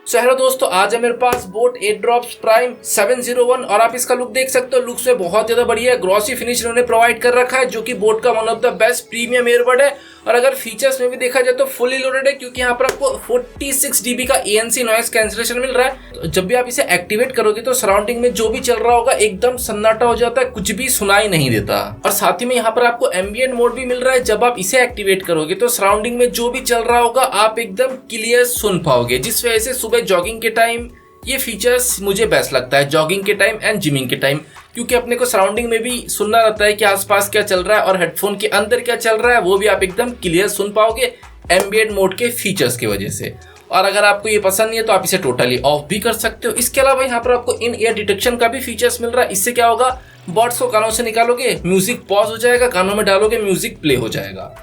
Hello दोस्तों, आज है मेरे पास बोट एयरड्रॉप्स प्राइम 701 और आप इसका लुक देख सकते हो। लुक से बहुत ज्यादा बढ़िया है। ग्लॉसी फिनिश इन्होंने प्रोवाइड कर रखा है जो कि बोट का one of the best premium earbud है। और अगर फीचर्स में भी देखा जाए तो फुली लोडेड है, क्योंकि यहाँ पर आपको 46 dB का ANC नॉइस कैंसलेशन मिल रहा है। तो जब भी आप इसे एक्टिवेट करोगे तो सराउंडिंग में जो भी चल रहा होगा एकदम सन्नाटा हो जाता है, कुछ भी सुनाई नहीं देता। और साथ ही में यहाँ पर आपको एम्बिएंट मोड भी मिल रहा है। जब आप इसे एक्टिवेट करोगे तो सराउंडिंग में जो भी चल रहा होगा आप एकदम क्लियर सुन पाओगे, जिस वजह से सुबह जॉगिंग के टाइम ये फीचर्स मुझे बेस्ट लगता है। जॉगिंग के टाइम एंड जिमिंग के टाइम, क्योंकि अपने को सराउंडिंग में भी सुनना रहता है कि आसपास क्या चल रहा है और हेडफोन के अंदर क्या चल रहा है, वो भी आप एकदम क्लियर सुन पाओगे एम्बिएंट मोड के फीचर्स की वजह से। और अगर आपको ये पसंद नहीं है तो आप इसे टोटली ऑफ भी कर सकते हो। इसके अलावा यहाँ पर आपको इन ईयर डिटेक्शन का भी फीचर्स मिल रहा है। इससे क्या होगा, बर्ड्स को कानों से निकालोगे म्यूजिक पॉज हो जाएगा, कानों में डालोगे म्यूजिक प्ले हो जाएगा।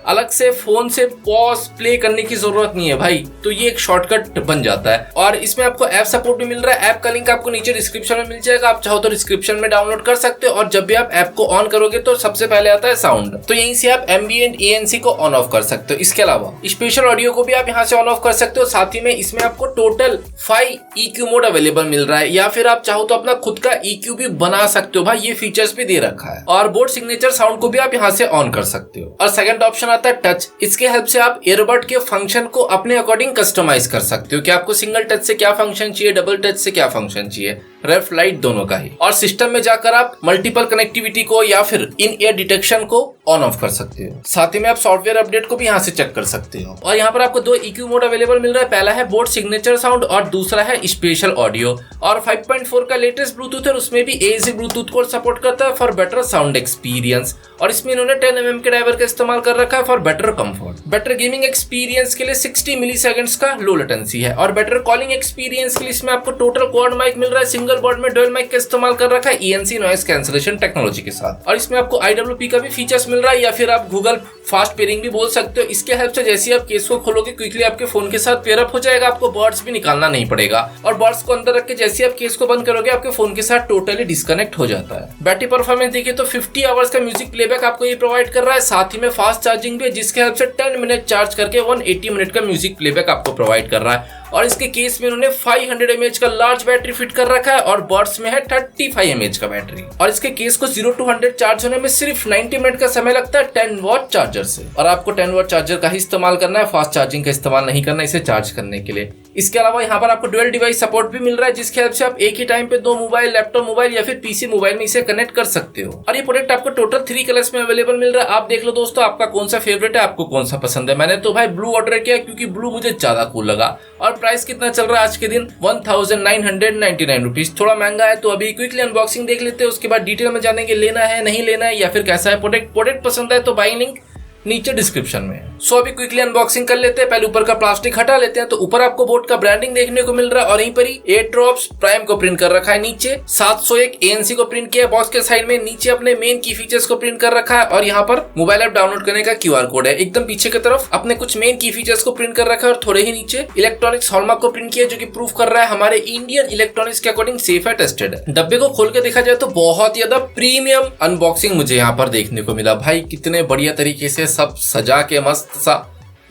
अलग से फोन से पॉज प्ले करने की जरूरत नहीं है भाई, तो ये एक शॉर्टकट बन जाता है। और इसमें आपको ऐप सपोर्ट भी मिल रहा है। ऐप का लिंक आपको नीचे डिस्क्रिप्शन में मिल जाएगा, आप चाहो तो डिस्क्रिप्शन में डाउनलोड कर सकते हो। और जब भी आप ऐप को ऑन करोगे तो सबसे पहले आता है साउंड, तो यहीं से आप एम्बिएंट ANC को ऑन ऑफ कर सकते हो। इसके अलावा स्पेशल ऑडियो को भी आप यहाँ से ऑन ऑफ कर सकते हो। साथ ही में इसमें आपको टोटल 5 EQ मोड अवेलेबल मिल रहा है, या फिर आप चाहो तो अपना खुद का EQ भी बना सकते हो भाई, ये फीचर्स भी दे रखा है। और बोट सिग्नेचर साउंड को भी आप यहाँ से ऑन कर सकते हो। और सेकंड ऑप्शन आता है टच। इसके हेल्प से आप ईयरबड के फंक्शन को अपने अकॉर्डिंग कस्टमाइज कर सकते हो कि आपको सिंगल टच से क्या फंक्शन चाहिए, डबल टच से क्या फंक्शन चाहिए, लेफ्ट राइट दोनों का ही। और सिस्टम में जाकर आप मल्टीपल कनेक्टिविटी को या फिर इन ईयर डिटेक्शन को ऑन ऑफ कर सकते हो। साथ ही में आप सॉफ्टवेयर अपडेट को भी यहाँ से चेक कर सकते हो। और यहाँ पर आपको 2 EQ मोड अवेलेबल मिल रहा है। पहला है बोट सिग्नेचर साउंड और दूसरा है स्पेशल ऑडियो। और 5.4 का लेटेस्ट ब्लूटूथ है, उसमें भी AAC ब्लूटूथ को सपोर्ट करता है फॉर बेटर साउंड एक्सपीरियंस। और इसमें इन्होंने 10 mm के ड्राइवर का इस्तेमाल कर रखा है for better comfort. Better gaming experience के लिए 60 मिलीसेकंड्स का लो लेटेंसी है। और बेटर कॉलिंग एक्सपीरियंस के लिए इसमें आपको टोटल क्वाड माइक मिल रहा है। सिंगल बॉर्ड में डुअल माइक का इस्तेमाल कर रखा है ENC नॉइस कैंसलेशन टेक्नोलॉजी के साथ। और इसमें आपको IWP का भी फीचर्स मिल रहा है, या फिर आप गूगल फास्ट पेयरिंग भी बोल सकते हो। इसके हेल्प से जैसे आप केस को खोलोगे क्विकली आपके फोन के साथ पेयर अप हो जाएगा, आपको बर्ड्स भी निकालना नहीं पड़ेगा। और बर्ड्स को अंदर रख के जैसे आप केस को बंद करोगे आपके फोन के साथ टोटली डिस्कनेक्ट हो जाता है। बैटरी परफॉर्मेंस देखिए तो 50 आवर्स का म्यूजिक प्लेबैक आपको ये प्रोवाइड कर रहा है। साथ ही में फास्ट चार्जिंग भी है, जिसके हेल्प से 10 मिनट चार्ज करके 180 मिनट का म्यूजिक प्लेबैक आपको प्रोवाइड कर रहा है। और इसके केस में उन्होंने 500 mAh का लार्ज बैटरी फिट कर रखा है और बर्ड्स में है 35 mAh का बैटरी। और इसके केस को 0 to 100 चार्ज होने में सिर्फ 90 मिनट का समय लगता है 10 वॉट चार्जर से। और आपको 10 वॉट चार्जर का ही इस्तेमाल करना है, फास्ट चार्जिंग का इस्तेमाल नहीं करना इसे चार्ज करने के लिए। इसके अलावा यहाँ पर आपको डुअल डिवाइस सपोर्ट भी मिल रहा है, जिसके हेल्प से आप एक ही टाइम पे 2 मोबाइल, लैपटॉप मोबाइल या फिर PC मोबाइल में इसे कनेक्ट कर सकते हो। और ये प्रोडक्ट आपको टोटल 3 कलर्स में अवेलेबल मिल रहा है। आप देख लो दोस्तों, आपका कौन सा फेवरेट है, आपको कौन सा पसंद है। मैंने तो भाई ब्लू ऑर्डर किया क्योंकि ब्लू मुझे ज्यादा कूल लगा। और प्राइस कितना चल रहा है आज के दिन, 1999 रुपीज। थोड़ा महंगा है, तो अभी क्विकली अनबॉक्सिंग देख लेते हैं, उसके बाद डिटेल में जानेंगे लेना है नहीं लेना है या फिर कैसा है प्रोडक्ट पसंद है तो बाई लिंक नीचे डिस्क्रिप्शन में। सो अभी क्विकली अनबॉक्सिंग कर लेते हैं। पहले ऊपर का प्लास्टिक हटा लेते हैं, तो ऊपर आपको बोट का ब्रांडिंग देखने को मिल रहा है और यहीं पर ही एयरड्रॉप्स प्राइम को प्रिंट कर रखा है। नीचे 701 ANC को प्रिंट किया है। बॉक्स के साइड में नीचे अपने मेन की फीचर्स को प्रिंट कर रखा है और यहाँ पर मोबाइल ऐप डाउनलोड करने का QR कोड है। एकदम पीछे की तरफ अपने कुछ मेन की फीचर्स को प्रिंट कर रखा है और थोड़े ही नीचे इलेक्ट्रॉनिक्स हॉलमार्क को प्रिंट किया, जो कि प्रूफ कर रहा है हमारे इंडियन इलेक्ट्रॉनिक्स के अकॉर्डिंग सेफ है, टेस्टेड है। डब्बे को खोल के देखा जाए तो बहुत ज्यादा प्रीमियम अनबॉक्सिंग मुझे यहाँ पर देखने को मिला। भाई कितने बढ़िया तरीके से सब सजा के मस्त सा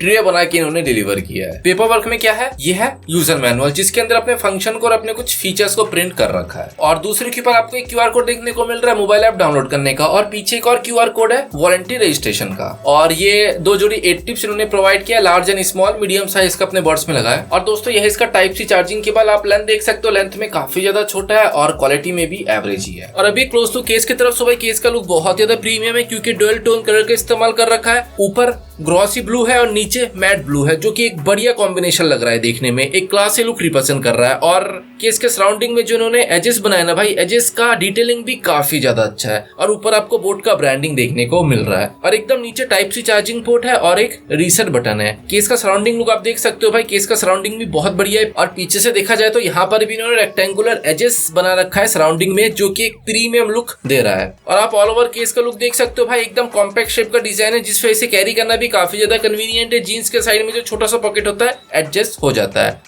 ट्रे बना के इन्होंने डिलीवर किया है। पेपर वर्क में क्या है, ये है यूजर मैनुअल, जिसके अंदर अपने फंक्शन को और अपने कुछ फीचर्स को प्रिंट कर रखा है। और दूसरे के ऊपर आपको एक QR कोड देखने को मिल रहा है मोबाइल ऐप डाउनलोड करने का, और पीछे एक और QR कोड है वारंटी रजिस्ट्रेशन का। और ये 2 जोड़ी 8 टिप्स इन्होंने प्रोवाइड किया, large and small medium size का अपने बर्ड्स में लगा है। और दोस्तों यह इसका टाइप सी चार्जिंग केबल, आप लेंथ देख सकते हो, लेंथ में काफी ज्यादा छोटा है और क्वालिटी में भी एवरेज ही है। और अभी क्लोज टू केस की तरफ से भाई केस का लुक बहुत ज्यादा प्रीमियम है, क्योंकि डुअल टोन कलर का इस्तेमाल कर रखा है। ऊपर ग्रॉसी ब्लू है और नीचे मैट ब्लू है, जो कि एक बढ़िया कॉम्बिनेशन लग रहा है देखने में, एक क्लासी लुक रिप्रेजेंट कर रहा है। और केस के सराउंडिंग में जो इन्होंने एजेस बनाया ना भाई, एजेस का डिटेलिंग भी काफी ज्यादा अच्छा है। और ऊपर आपको बोट का ब्रांडिंग देखने को मिल रहा है। और एकदम नीचे टाइप सी चार्जिंग पोर्ट है और एक रीसेट बटन है। केस का सराउंडिंग लुक आप देख सकते हो भाई, केस का सराउंडिंग भी बहुत बढ़िया है। और पीछे से देखा जाए तो यहाँ पर भी इन्होंने रेक्टेंगुलर एजेस बना रखा है सराउंडिंग में, जो कि एक प्रीमियम लुक दे रहा है। और आप ऑल ओवर केस का लुक देख सकते हो भाई, एकदम कॉम्पैक्ट शेप का डिजाइन है, जिस वजह से कैरी करना भी काफी ज्यादा कन्वीनियंट है। जीन्स के साइड में जो छोटा सा पॉकेट होता है एडजस्ट हो जाता है।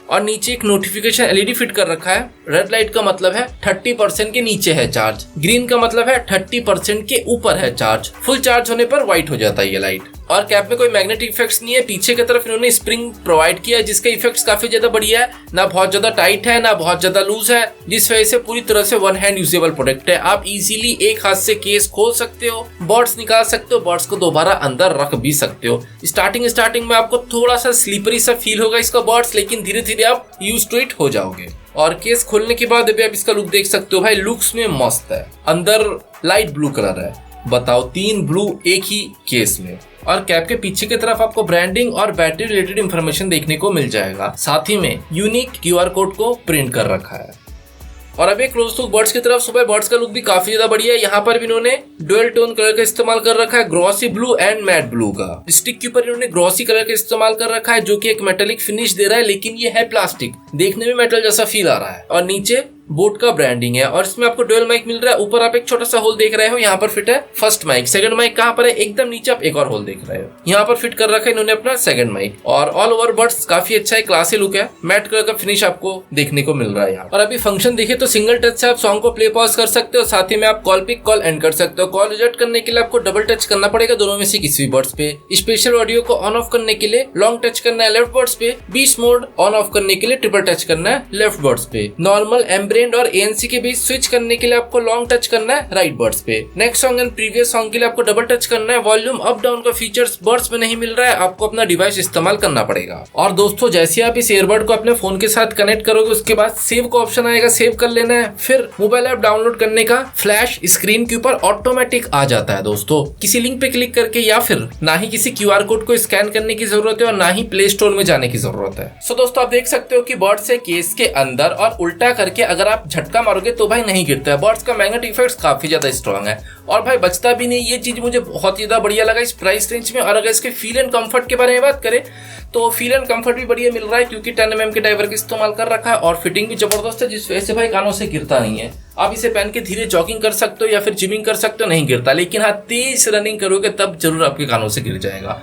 और नीचे एक नोटिफिकेशन LED फिट कर रखा है। रेड लाइट का मतलब है 30% के नीचे है चार्ज, ग्रीन का मतलब है 30% के ऊपर है चार्ज। फुल चार्ज होने पर व्हाइट हो जाता है ये लाइट। और कैप में कोई मैग्नेटिक इफेक्ट्स नहीं है। पीछे की तरफ इन्होंने स्प्रिंग प्रोवाइड किया है जिसके इफेक्ट्स काफी ज्यादा बढ़िया है, ना बहुत ज्यादा टाइट है ना बहुत ज्यादा लूज है, जिस वजह से पूरी तरह से वन हैंड यूजेबल प्रोडक्ट है। आप इजीली एक हाथ से केस खोल सकते हो, बर्ड्स निकाल सकते हो, बर्ड्स को दोबारा अंदर रख भी सकते हो। स्टार्टिंग में आपको थोड़ा सा स्लीपरी सा फील होगा इसका बर्ड्स, लेकिन धीरे धीरे आप यूज टू इट हो जाओगे। और केस खोलने के बाद अभी आप इसका लुक देख सकते हो भाई, लुक्स में मस्त है। अंदर लाइट ब्लू कलर है, बताओ 3 ब्लू एक ही केस में। और कैप के पीछे की तरफ आपको ब्रांडिंग और बैटरी रिलेटेड इंफॉर्मेशन देखने को मिल जाएगा। साथ ही में यूनिक QR कोड को प्रिंट कर रखा है। और अब एक क्लोज लुक बर्ड्स की तरफ। सुबह बर्ड्स का लुक भी काफी ज्यादा बढ़िया है। यहाँ पर भी इन्होंने डुअल टोन कलर का इस्तेमाल कर रखा है, glossy blue and mat blue का। स्टिक के ऊपर इन्होंने ग्रॉसी कलर का इस्तेमाल कर रखा है जो कि एक मेटेलिक फिनिश दे रहा है, लेकिन ये है प्लास्टिक, देखने में मेटल जैसा फील आ रहा है। और नीचे बोट का ब्रांडिंग है और इसमें आपको डुअल माइक मिल रहा है। ऊपर आप एक छोटा सा होल देख रहे हो, यहाँ पर फिट है फर्स्ट माइक। सेकंड माइक कहाँ पर है, एकदम नीचे आप एक और होल देख रहे हो, यहाँ पर फिट कर रखा है इन्होंने अपना सेकंड माइक। और ऑल ओवर बर्ड्स काफी अच्छा है, क्लासी लुक है, मैट कलर का फिनिश आपको देखने को मिल रहा है यहाँ। और अभी फंक्शन देखे तो सिंगल टच से आप सॉन्ग को प्ले पॉज कर सकते हो, साथ ही में आप कॉल पिक कॉल एंड कर सकते हो। कॉल रिजेक्ट करने के लिए आपको डबल टच करना पड़ेगा दोनों में से किसी भी बर्ड्स पे। स्पेशल ऑडियो को ऑन ऑफ करने के लिए लॉन्ग टच करना है लेफ्ट बर्ड्स पे। बीच मोड ऑन ऑफ करने के लिए ट्रिपल टच करना है लेफ्ट बर्ड्स पे। नॉर्मल, एम्ब्रेंड और ANC के बीच स्विच करने के लिए आपको लॉन्ग टच करना है राइट बर्ड्स पे। Next song and previous song के लिए आपको डबल टच करना है। वॉल्यूम अप डाउन का फीचर्स बर्ड्स में नहीं मिल रहा है, आपको अपना डिवाइस इस्तेमाल करना पड़ेगा। और दोस्तों जैसे आप इस ईयरबड को अपने फोन के साथ कनेक्ट करोगे उसके बाद सेव का ऑप्शन आएगा, सेव कर लेना है। फिर मोबाइल ऐप डाउनलोड करने का फ्लैश स्क्रीन के ऊपर ऑटोमेटिक आ जाता है दोस्तों। किसी लिंक पे क्लिक करके या फिर ना ही किसी QR कोड को स्कैन करने की जरूरत है और ना ही प्ले स्टोर में जाने की जरूरत है। सो दोस्तों आप देख सकते हो कि बर्ड से केस के अंदर और उल्टा करके अगर आप झटका मारोगे तो भाई नहीं गिरता है। बर्ड्स का मैग्नेटिक इफेक्ट्स काफी ज्यादा स्ट्रॉन्ग है और भाई बचता भी नहीं। ये चीज मुझे बहुत ज्यादा बढ़िया लगा इस प्राइस रेंज में। और अगर इसके फील एंड कंफर्ट के बारे में बात करें तो फील एंड कंफर्ट भी बढ़िया मिल रहा है क्योंकि 10mm के डाइवर का इस्तेमाल कर रखा है और फिटिंग भी जबरदस्त है, जिस वजह से भाई कानों से गिरता नहीं है। आप इसे पहन के धीरे जॉगिंग कर सकते हो या फिर जिमिंग कर सकते हो, नहीं गिरता। लेकिन हाँ, तेज रनिंग करोगे तब जरूर आपके कानों से गिर जाएगा।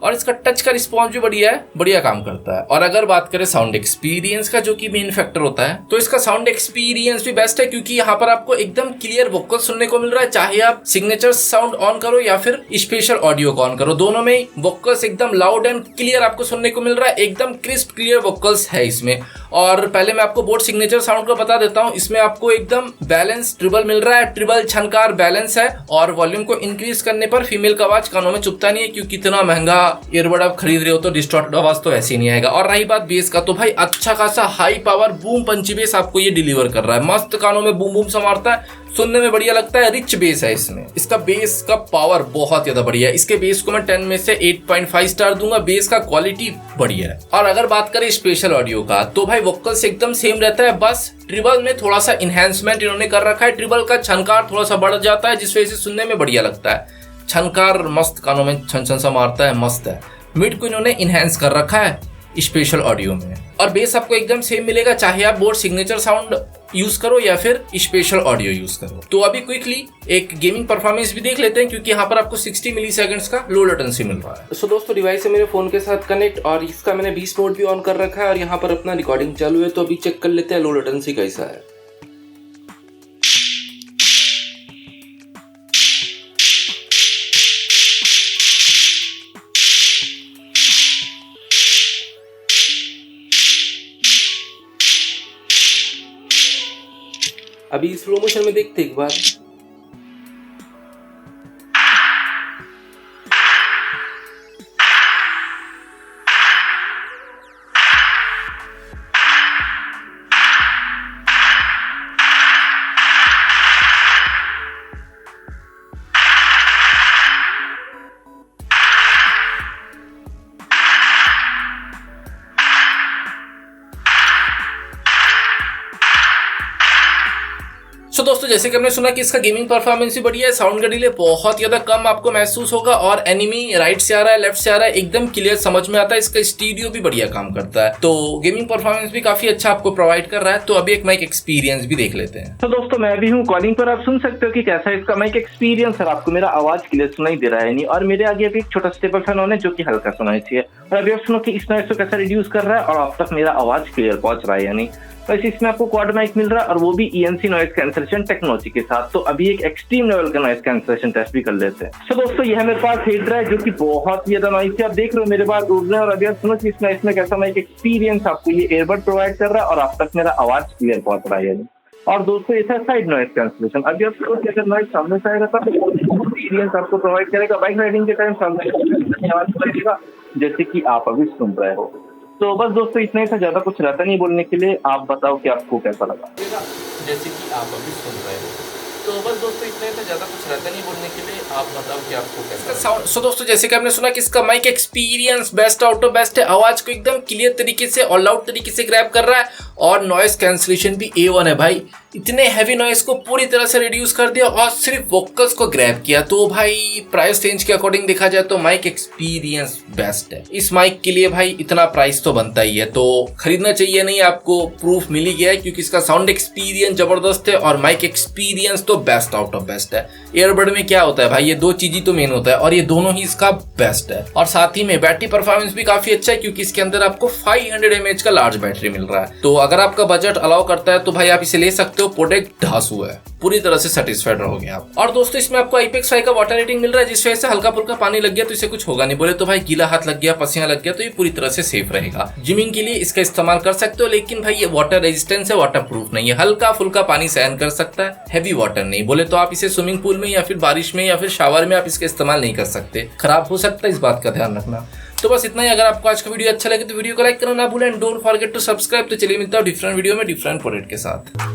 और इसका टच का रिस्पॉन्स भी बढ़िया है, बढ़िया काम करता है। और अगर बात करें साउंड एक्सपीरियंस का जो कि मेन फैक्टर होता है, तो इसका साउंड एक्सपीरियंस भी बेस्ट है क्योंकि यहाँ पर आपको एकदम क्लियर वोकल सुनने को मिल रहा है। चाहे आप सिग्नेचर साउंड ऑन करो या फिर स्पेशल ऑडियो को ऑन करो, दोनों में वोकल्स एकदम लाउड एंड क्लियर आपको सुनने को मिल रहा है। एकदम क्रिस्प क्लियर वोकल्स है इसमें। और पहले मैं आपको बोट सिग्नेचर साउंड को बता देता हूँ। इसमें आपको एकदम बैलेंस ट्रिबल मिल रहा है, ट्रिबल छनकार बैलेंस है। और वॉल्यूम को इंक्रीज करने पर फीमेल का आवाज कानों में चुभता नहीं है क्योंकि इतना महंगा ईयरबड आप खरीद रहे हो तो डिस्टॉर्टेड आवाज तो ऐसे ही नहीं आएगा। और रही बात बेस का, तो भाई अच्छा खासा हाई पावर बूम पंची बेस आपको ये डिलीवर कर रहा है। मस्त कानों में बूम बूम सा मारता है, सुनने में बढ़िया लगता है। रिच बेस है इसमें, इसका बेस का पावर बहुत ज्यादा बढ़िया है। इसके बेस को मैं 10 में से 8.5 स्टार दूंगा। बेस का क्वालिटी बढ़िया है। और अगर बात करें स्पेशल ऑडियो का तो भाई वोकल्स एकदम सेम रहता है, बस ट्रिबल में थोड़ा सा इन्हेंसमेंट इन्होंने कर रखा है। ट्रिबल का छनकार थोड़ा सा बढ़ जाता है जिस वजह से सुनने में बढ़िया लगता है। छनकार मस्त कानों में छन छन सा मारता है, मस्त है। मिड को इन्होंने इनहेंस कर रखा है स्पेशल ऑडियो में। और बेस आपको एकदम सेम मिलेगा चाहे आप बोट सिग्नेचर साउंड यूज करो या फिर स्पेशल ऑडियो यूज करो। तो अभी क्विकली एक गेमिंग परफॉर्मेंस भी देख लेते हैं क्योंकि यहाँ पर आपको 60 मिलीसेकंड्स का लो लेटेंसी मिल रहा है। सो दोस्तों डिवाइस है मेरे फोन के साथ कनेक्ट और इसका मैंने 20 मोड भी ऑन कर रखा है और यहाँ पर अपना रिकॉर्डिंग चालू है। तो अभी चेक कर लेते हैं लो लेटेंसी कैसा है। अभी स्लो मोशन में देखते एक बार। सो दोस्तों जैसे कि हमने सुना कि इसका गेमिंग परफॉर्मेंस भी बढ़िया है, साउंड का डिले बहुत ज्यादा कम आपको महसूस होगा और एनिमी राइट से आ रहा है लेफ्ट से आ रहा है एकदम क्लियर समझ में आता है। इसका स्टीरियो भी बढ़िया काम करता है, तो गेमिंग परफॉर्मेंस भी काफी अच्छा आपको प्रोवाइड कर रहा है। तो अभी एक माइक एक्सपीरियंस भी देख लेते हैं। तो दोस्तों मैं भी हूँ कॉलिंग पर, आप सुन सकते हो कि कैसा है इसका माइक एक्सपीरियंस और आपको मेरा आवाज क्लियर सुनाई दे रहा है नहीं। और मेरे आगे अभी एक छोटा स्टेबल फैन ऑन है जो कि हल्का सुनाई चाहिए। और अभी आप सुनो कि इस नॉइस को कैसा रिड्यूस कर रहा है और अब तक मेरा आवाज क्लियर पहुंच रहा है या नहीं। वैसे इसमें आपको क्वाड माइक मिल रहा है और वो भी ENC नॉइज कैंसलेशन टेक्नोलॉजी के साथ। तो अभी एक एक्सट्रीम लेवल का नॉइज कैंसलेशन टेस्ट भी कर लेते हैं। तो दोस्तों यह मेरे पास हेडर है जो कि बहुत ही ज्यादा नॉइज है, आप देख रहे हो मेरे पास उड़ रहे हैं। और अभी आप सुनो कि इसमें कैसा माइक एक्सपीरियंस आपको ये एयरबड प्रोवाइड कर रहा है और आप तक मेरा आवाज क्लियर पहुंच रहा है। और दोस्तों ये था साइड नॉइज कैंसलेशन। अभी आप सुनो कि अगर नॉइज सामने से आएगा तो एक्सपीरियंस आपको प्रोवाइड करेगा। बाइक राइडिंग के टाइम सामने आवाज लगेगा जैसे कि आप अभी सुन रहे हो। तो बस दोस्तों इतना ही था, ज्यादा कुछ रहता नहीं बोलने के लिए। आप बताओ कि आपको कैसा लगा। जैसे कि आप अभी सुन रहे हो। तो बस दोस्तों इतना ही था, ज्यादा कुछ रहता नहीं बोलने के लिए। आप बताओ कि आपको कैसा साउंड। सो दोस्तों जैसे कि आपने सुना कि इसका mic experience best out of best है। आवाज को एकदम क्लियर तरीके से और लाउड तरीके से ग्रैब कर रहा है और नॉइस कैंसलेशन भी A1 है भाई। इतने हैवी नॉइस को पूरी तरह से रिड्यूस कर दिया और सिर्फ वोकल्स को ग्रैब किया। तो भाई प्राइस रेंज के अकॉर्डिंग देखा जाए तो माइक एक्सपीरियंस बेस्ट है। इस माइक के लिए भाई इतना प्राइस तो बनता ही है, तो खरीदना चाहिए नहीं, आपको प्रूफ मिल ही गया है क्योंकि इसका साउंड एक्सपीरियंस जबरदस्त है और माइक एक्सपीरियंस तो बेस्ट आउट ऑफ बेस्ट है। एयरबड में क्या होता है भाई, ये दो चीज ही तो मेन होता है और ये दोनों ही इसका बेस्ट है। और साथ ही में बैटरी परफॉर्मेंस भी काफी अच्छा है क्योंकि इसके अंदर आपको 500 mAh का लार्ज बैटरी मिल रहा है। तो अगर आपका बजट अलाउ करता है तो भाई आप इसे ले सकते हो। प्रोडक्ट ढासू है, पूरी तरह से सेटिस्फाइड रहोगे आप। और दोस्तों इसमें आपको IPX5 का वाटर रेटिंग मिल रहा है जिस वजह से हल्का फुल्का पानी लग गया तो इसे कुछ होगा नहीं। बोले तो भाई गीला हाथ लग गया, पसीना लग गया तो ये पूरी तरह से सेफ रहेगा। जिमिंग के लिए इसका इस्तेमाल कर सकते हो, लेकिन भाई ये वाटर रेजिस्टेंस है, वाटर प्रूफ नहीं है। हल्का फुल्का पानी सहन कर सकता है, हैवी वाटर नहीं। बोले तो आप इसे स्विमिंग पूल में या फिर बारिश में या फिर शावर में आप इसका इस्तेमाल नहीं कर सकते, खराब हो सकता है, इस बात का ध्यान रखना। तो बस इतना ही। अगर आपको आज का वीडियो अच्छा लगे तो वीडियो को लाइक करना ना भूलें, डोंट फॉरगेट टू सब्सक्राइब। तो चलिए मिलता है डिफरेंट वीडियो में डिफरेंट प्रोडक्ट के साथ।